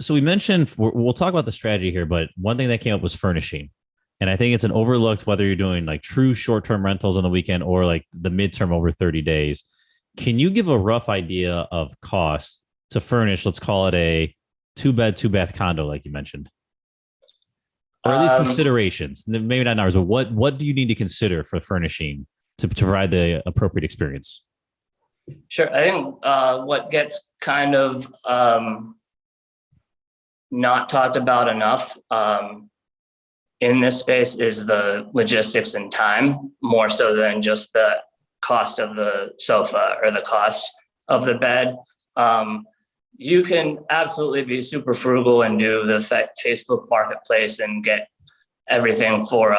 So we mentioned, we'll talk about the strategy here, but one thing that came up was furnishing. And I think it's an overlooked, whether you're doing like true short-term rentals on the weekend or like the midterm over 30 days. Can you give a rough idea of cost to furnish, let's call it a 2-bed, 2-bath condo, like you mentioned? Or at least considerations, maybe not numbers, but what do you need to consider for furnishing to provide the appropriate experience? Sure. I think what gets kind of not talked about enough in this space is the logistics and time, more so than just the cost of the sofa or the cost of the bed. You can absolutely be super frugal and do the Facebook marketplace and get everything for,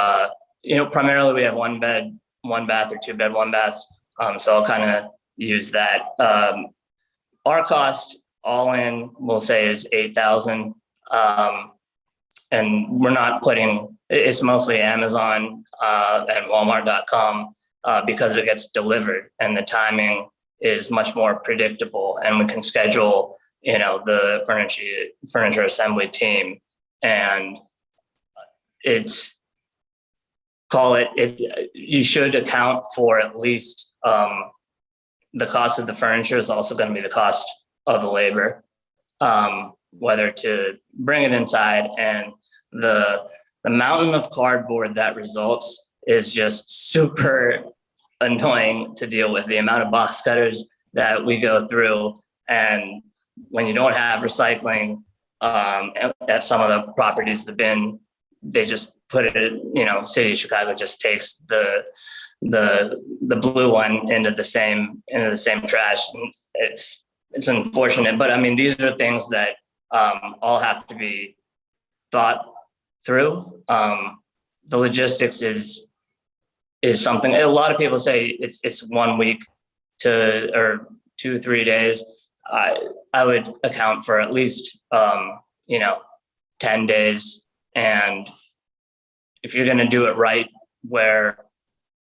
primarily we have 1 bed, 1 bath or 2-bed, 1 baths. So I'll kind of use that. Our cost all in, we'll say, is $8,000. And we're not putting, it's mostly Amazon and Walmart.com because it gets delivered and the timing is much more predictable, and we can schedule, the furniture assembly team, and you should account for at least the cost of the furniture is also going to be the cost of the labor, whether to bring it inside, and the mountain of cardboard that results is just super annoying to deal with. The amount of box cutters that we go through, and when you don't have recycling at some of the properties, the bin, they just put it, City of Chicago just takes the blue one into the same trash. And it's unfortunate, but I mean, these are things that all have to be thought through. The logistics is something a lot of people say it's 1 week or 2-3 days. I would account for at least 10 days. And if you're going to do it right, where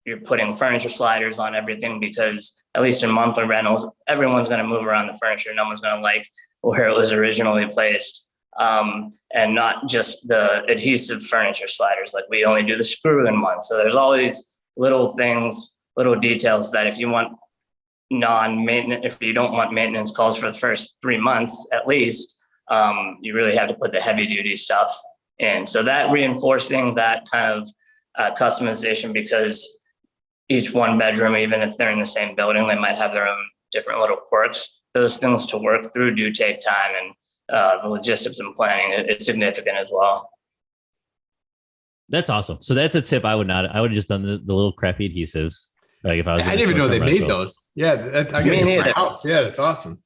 you're putting furniture sliders on everything, because at least in monthly rentals, everyone's going to move around the furniture. No one's going to like where it was originally placed. And not just the adhesive furniture sliders, like we only do the screw in one. So there's always little things, little details that if you want non-maintenance, if you don't want maintenance calls for the first 3 months, at least, you really have to put the heavy duty stuff in. So that reinforcing that kind of customization, because each 1 bedroom, even if they're in the same building, they might have their own different little quirks. Those things to work through do take time, and the logistics and planning, it's significant as well. That's awesome. So that's a tip I would have just done the little crappy adhesives. Like if I was, I didn't even know they made those. Yeah, I got it in my house. Yeah, that's awesome.